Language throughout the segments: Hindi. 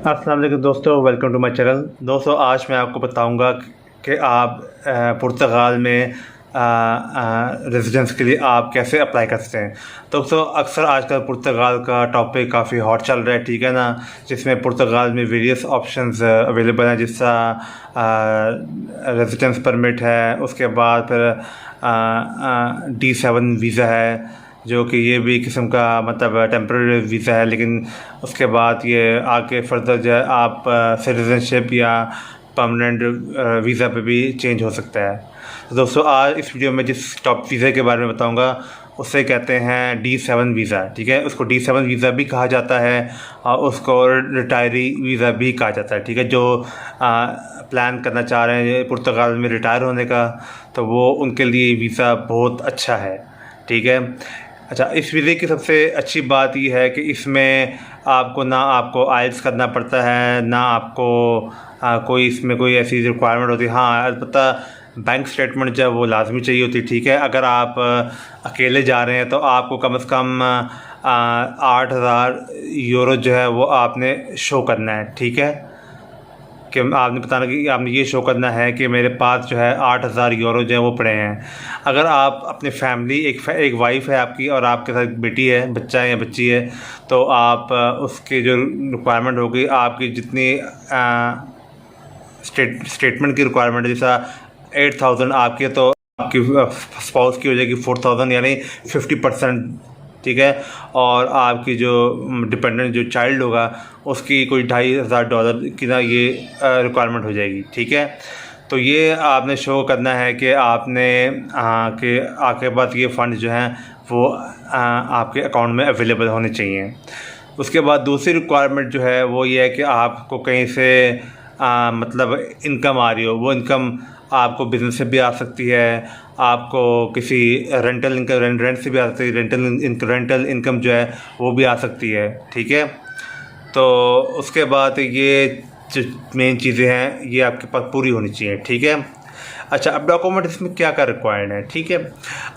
अस्सलाम वालेकुम दोस्तों, वेलकम टू माय चैनल। दोस्तों, आज मैं आपको बताऊंगा कि आप पुर्तगाल में रेजिडेंस के लिए आप कैसे अप्लाई कर सकते हैं। दोस्तों, अक्सर आजकल पुर्तगाल का टॉपिक काफ़ी हॉट चल रहा है, ठीक है ना, जिसमें पुर्तगाल में वेरियस ऑप्शंस अवेलेबल हैं, जिसका रेजिडेंस परमिट है, उसके बाद फिर D7 वीज़ा है, जो कि ये भी किस्म का मतलब टेम्प्रेरी वीज़ा है, लेकिन उसके बाद ये आगे फर्दर जो है आप सिटीज़नशिप या परमानेंट वीज़ा पे भी चेंज हो सकता है। तो दोस्तों, आज इस वीडियो में जिस टॉप वीज़ा के बारे में बताऊंगा उसे कहते हैं D7 वीज़ा, ठीक है। उसको D7 वीज़ा भी कहा जाता है और उसको रिटायरी वीज़ा भी कहा जाता है, ठीक है। जो प्लान करना चाह रहे हैं पुर्तगाल में रिटायर होने का, तो वो उनके लिए वीज़ा बहुत अच्छा है, ठीक है। अच्छा, इस वीज़े की सबसे अच्छी बात ये है कि इसमें आपको आइल्स करना पड़ता है, ना आपको कोई इसमें कोई ऐसी रिक्वायरमेंट होती है। हाँ, अलबत्ता बैंक स्टेटमेंट जो है वो लाजमी चाहिए होती है, ठीक है। अगर आप अकेले जा रहे हैं तो आपको कम से कम 8,000 यूरो जो है वो आपने शो करना है, ठीक है। कि आपने बताना कि आपने ये शो करना है कि मेरे पास जो है 8,000 यूरो जो है वो पड़े हैं। अगर आप अपनी फैमिली एक वाइफ है आपकी और आपके साथ बेटी है, बच्चा है या बच्ची है, तो आप उसकी जो रिक्वायरमेंट होगी, आपकी जितनी स्टेटमेंट की रिक्वायरमेंट है, जैसा 8,000 आपकी है तो आपकी स्पाउस की हो जाएगी 4,000, यानी 50%, ठीक है। और आपकी जो डिपेंडेंट जो चाइल्ड होगा उसकी कोई $2,500 की ना ये रिक्वायरमेंट हो जाएगी, ठीक है। तो ये आपने शो करना है कि आपने कि आपके पास ये फ़ंड जो हैं वो आपके अकाउंट में अवेलेबल होने चाहिए। उसके बाद दूसरी रिक्वायरमेंट जो है वो ये है कि आपको कहीं से मतलब इनकम आ रही हो। वो इनकम आपको बिज़नेस से भी आ सकती है, आपको किसी रेंट से भी आ सकती है। रेंटल इनकम जो है वो भी आ सकती है, ठीक है। तो उसके बाद ये जो मेन चीज़ें हैं ये आपके पास पूरी होनी चाहिए, ठीक है। अच्छा, अब डॉक्यूमेंट इसमें क्या क्या रिक्वायर्ड है, ठीक है।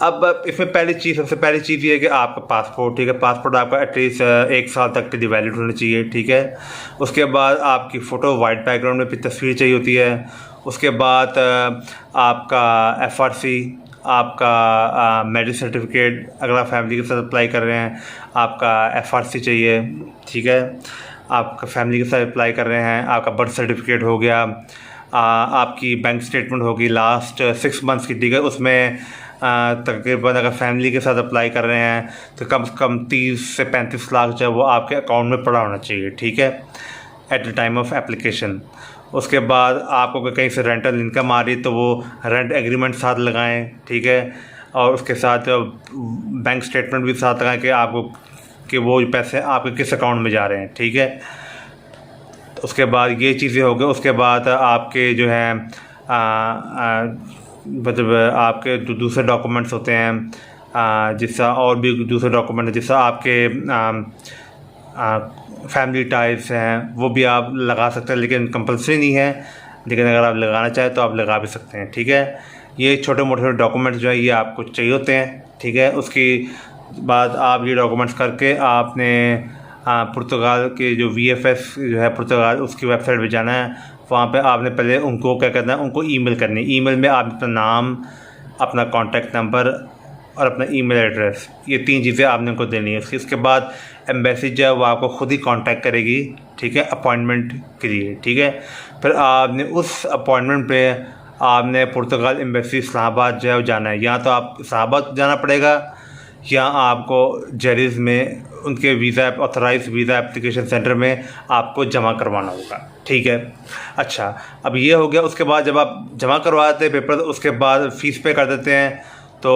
अब इसमें सबसे पहली चीज़ ये है कि आपका पासपोर्ट, ठीक है। पासपोर्ट आपका एटलीस्ट 1 साल तक के लिए वैलिड होना चाहिए, ठीक है। उसके बाद आपकी फ़ोटो वाइट बैकग्राउंड में तस्वीर चाहिए होती है। उसके बाद आपका FRC, आपका मैरिज सर्टिफिकेट, अगर आप फैमिली के साथ अप्लाई कर रहे हैं आपका FRC चाहिए, ठीक है। आपका फैमिली के साथ अप्लाई कर रहे हैं, आपका बर्थ सर्टिफिकेट हो गया, आपकी बैंक स्टेटमेंट होगी लास्ट 6 मंथ्स की, ठीक है। उसमें तकरीबन अगर फैमिली के साथ अप्लाई कर रहे हैं तो कम से कम 30 से 35 लाख जो है वो आपके अकाउंट में पड़ा होना चाहिए, ठीक है, at the time of application. उसके बाद आपको कहीं से रेंटल इनकम आ रही है तो वो रेंट एग्रीमेंट साथ लगाएं, ठीक है। और उसके साथ बैंक स्टेटमेंट भी साथ लगाएं कि आपको कि वो पैसे आपके किस अकाउंट में जा रहे हैं, ठीक है। तो उसके बाद ये चीज़ें हो गई। उसके बाद आपके जो है मतलब आपके जो दूसरे डॉक्यूमेंट्स होते हैं, जिसका और भी दूसरे डॉक्यूमेंट है, जिसका आपके फैमिली टाइप्स हैं वो भी आप लगा सकते हैं, लेकिन कंपलसरी नहीं है, लेकिन अगर आप लगाना चाहें तो आप लगा भी सकते हैं, ठीक है। ये छोटे मोटे डॉक्यूमेंट्स जो है ये आपको चाहिए होते हैं, ठीक है। उसके बाद आप ये डॉक्यूमेंट्स करके आपने पुर्तगाल के जो VFS जो है पुर्तगाल, उसकी वेबसाइट पे जाना है। वहाँ पे आपने पहले उनको क्या करना है, उनको ईमेल करनी है। ईमेल में आप अपना नाम, अपना कॉन्टैक्ट नंबर और अपना ईमेल एड्रेस, ये 3 चीज़ें आपने उनको देनी है। इसके बाद एम्बेसी जो है वो आपको खुद ही कांटेक्ट करेगी, ठीक है, अपॉइंटमेंट के लिए, ठीक है। फिर आपने उस अपॉइंटमेंट पे आपने पुर्तगाल एम्बेसी इस्लामाबाद जो है वो जाना है। या तो आप इस्लामाबाद जाना पड़ेगा या आपको जेरिज़ में उनके ऑथराइज वीज़ा एप्लीकेशन सेंटर में आपको जमा करवाना होगा, ठीक है। अच्छा, अब ये हो गया। उसके बाद जब आप जमा करवा देते हैं पेपर, उसके बाद फ़ीस पे कर देते हैं, तो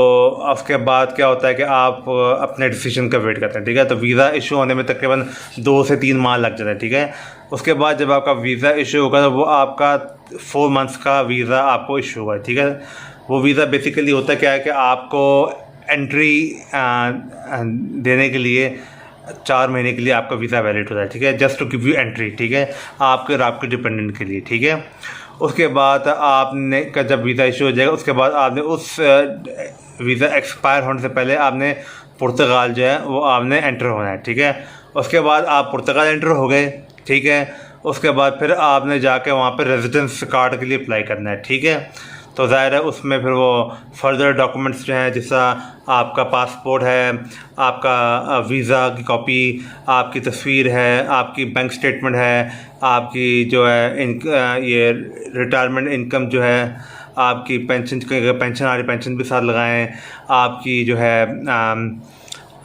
उसके बाद क्या होता है कि आप अपने डिसीजन का वेट करते हैं, ठीक है। तो वीज़ा इशू होने में तकरीबन 2 से 3 माह लग जाता है, ठीक है। उसके बाद जब आपका वीज़ा इशू होगा तो वो आपका 4 मंथ्स का वीज़ा आपको इशू होगा, ठीक है। वो वीज़ा बेसिकली होता क्या है कि आपको एंट्री देने के लिए 4 महीने के लिए आपका वीज़ा वैलिड होता है, ठीक है, just to give you entry, ठीक है, आपके और आपके डिपेंडेंट के लिए, ठीक है। उसके बाद आपने का जब वीज़ा इशू हो जाएगा, उसके बाद आपने उस वीज़ा एक्सपायर होने से पहले आपने पुर्तगाल जो है वो आपने एंटर होना है, ठीक है। उसके बाद आप पुर्तगाल एंटर हो गए, ठीक है। उसके बाद फिर आपने जाके वहाँ पे रेजिडेंस कार्ड के लिए अप्लाई करना है, ठीक है। तो ज़ाहिर है उसमें फिर वो फर्दर डॉक्यूमेंट्स जो हैं, जैसा आपका पासपोर्ट है, आपका वीज़ा की कॉपी, आपकी तस्वीर है, आपकी बैंक स्टेटमेंट है, आपकी जो है ये रिटायरमेंट इनकम जो है, आपकी पेंशन आ रही पेंशन भी साथ लगाएं, आपकी जो है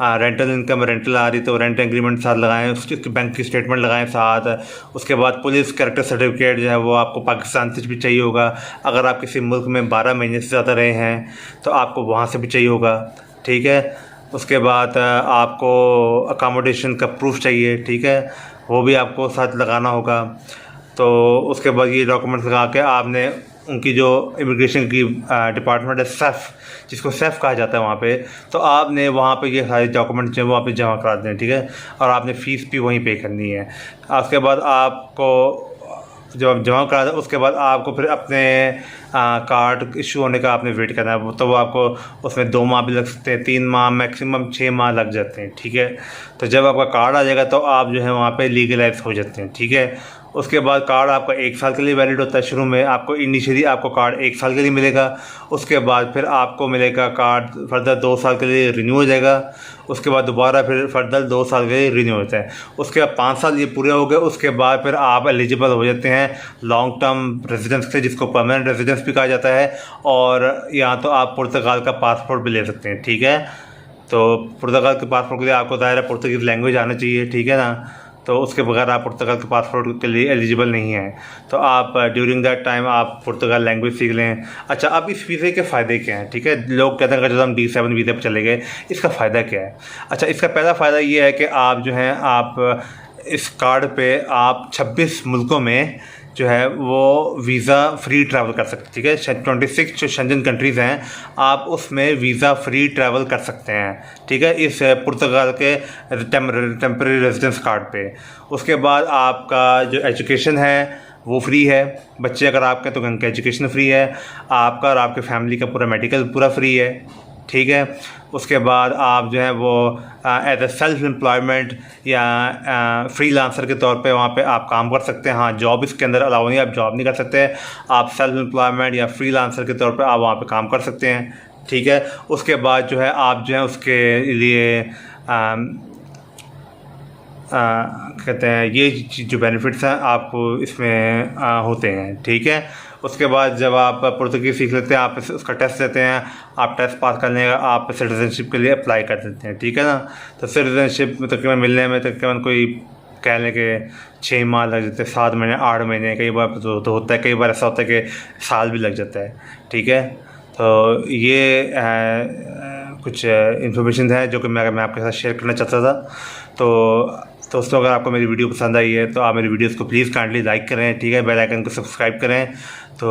रेंटल इनकम रेंटल आ रही तो रेंट एग्रीमेंट साथ लगाएं, उसकी बैंक की स्टेटमेंट लगाएं साथ। उसके बाद पुलिस कैरेक्टर सर्टिफिकेट जो है वो आपको पाकिस्तान से भी चाहिए होगा। अगर आप किसी मुल्क में 12 महीने से ज़्यादा रहे हैं तो आपको वहाँ से भी चाहिए होगा, ठीक है। उसके बाद आपको अकामोडेशन का प्रूफ चाहिए, ठीक है, वो भी आपको साथ लगाना होगा। तो उसके बाद ये डॉक्यूमेंट्स लगा के आपने उनकी जो इमिग्रेशन की डिपार्टमेंट है, सेफ, जिसको सेफ कहा जाता है वहाँ पे, तो आपने वहाँ पे ये सारे डॉक्यूमेंट जो है वहाँ पे जमा करा दें, ठीक है। और आपने फ़ीस भी वहीं पे करनी है। उसके बाद आपको जब आप जमा करा दें उसके बाद आपको फिर अपने कार्ड इशू होने का आपने वेट करना है। तो वो आपको उसमें 2 माह भी लग सकते हैं, 3 माह, मैक्सिमम 6 माह लग जाते हैं, ठीक है। तो जब आपका कार्ड आ जाएगा तो आप जो है वहाँ पे लीगलाइज हो जाते हैं, ठीक है। उसके बाद कार्ड आपका 1 साल के लिए वैलिड होता है। शुरू में आपको इनिशियली आपको कार्ड 1 साल के लिए मिलेगा। उसके बाद फिर आपको मिलेगा कार्ड फर्दर 2 साल के लिए रिन्यू हो जाएगा। उसके बाद दोबारा फिर फर्दर 2 साल के लिए रिन्यू होता है। उसके बाद 5 साल ये पूरे हो गए, उसके बाद फिर आप एलिजिबल हो जाते हैं लॉन्ग टर्म रेजिडेंस से, जिसको परमानेंट रेजिडेंस भी कहा जाता है। और यहाँ तो आप पुर्तगाल का पासपोर्ट भी ले सकते हैं, ठीक है। तो पुर्तगाल के पासपोर्ट के लिए आपको ज़ाहिर है पुर्तगीज़ लैंग्वेज आना चाहिए, ठीक है ना। तो उसके बगैर आप पुर्तगाल के पासपोर्ट के लिए एलिजिबल नहीं हैं। तो आप ड्यूरिंग दैट टाइम आप पुर्तगाल लैंग्वेज सीख लें। अच्छा, अब इस वीज़े के फ़ायदे क्या हैं, ठीक है। लोग कहते हैं कि जब हम D7 वीज़े पर चले गए, इसका फ़ायदा क्या है। अच्छा, इसका पहला फ़ायदा ये है कि आप जो हैं आप इस कार्ड पे आप 26 मुल्कों में जो है वो वीज़ा फ्री ट्रैवल कर सकते हैं, ठीक है। 26 जो शेंजन कंट्रीज़ हैं आप उसमें वीज़ा फ्री ट्रैवल कर सकते हैं, ठीक है, इस पुर्तगाल के टेम्परेरी रेजिडेंस कार्ड पे। उसके बाद आपका जो एजुकेशन है वो फ्री है। बच्चे अगर आपके तो उनका एजुकेशन फ्री है, आपका और आपके फैमिली का पूरा मेडिकल पूरा फ्री है, ठीक है। उसके बाद आप जो है वो एज ए सेल्फ एम्प्लॉयमेंट या फ्रीलांसर के तौर पे वहाँ पे आप काम कर सकते हैं। हाँ, जॉब इसके अंदर अलाउ नहीं, आप जॉब नहीं कर सकते। आप सेल्फ एम्प्लॉयमेंट या फ्रीलांसर के तौर पे आप वहाँ पे काम कर सकते हैं, ठीक है। उसके बाद जो है आप जो है उसके लिए कहते हैं ये जो बेनिफिट्स हैं आपको इसमें होते हैं, ठीक है। उसके बाद जब आप पुर्तगीज़ सीख लेते हैं, आप उसका टेस्ट देते हैं, आप टेस्ट पास करने का आप सिटीज़नशिप के लिए अप्लाई कर देते हैं, ठीक है ना। तो सिटीज़नशिप में तकरीबन मिलने में तकरीबन कोई कह लें कि 6 माह लग जाते हैं, 7 महीने, 8 महीने, कई बार तो होता है, कई बार ऐसा होता है कि साल भी लग जाता है, ठीक है। तो ये कुछ इन्फॉर्मेशन है जो कि मैं आपके साथ शेयर करना चाहता था। तो दोस्तों, अगर आपको मेरी वीडियो पसंद आई है तो आप मेरी वीडियोस को प्लीज़ काइंडली लाइक करें, ठीक है, बेल आइकन को सब्सक्राइब करें। तो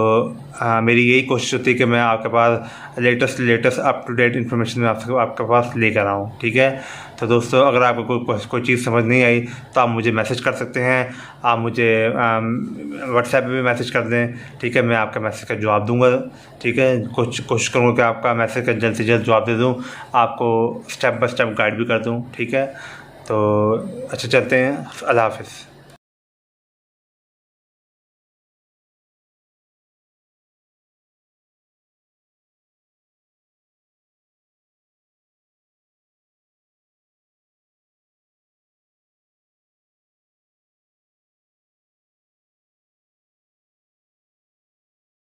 मेरी यही कोशिश होती है कि मैं आपके पास latest up to date information में आपके पास लेकर आऊँ, ठीक है। तो दोस्तों, अगर आपको कोई चीज़ समझ नहीं आई तो आप मुझे मैसेज कर सकते हैं, आप मुझे व्हाट्सएप पे भी मैसेज कर दें, ठीक है। मैं आपका मैसेज का जवाब दूँगा, ठीक है। कोशिश करूँगा कि आपका मैसेज का जल्द से जल्द जवाब दे दूँ, आपको स्टेप बाय स्टेप गाइड भी कर दूँ, ठीक है। तो अच्छा, चलते हैं, अल्लाह हाफ़िज़।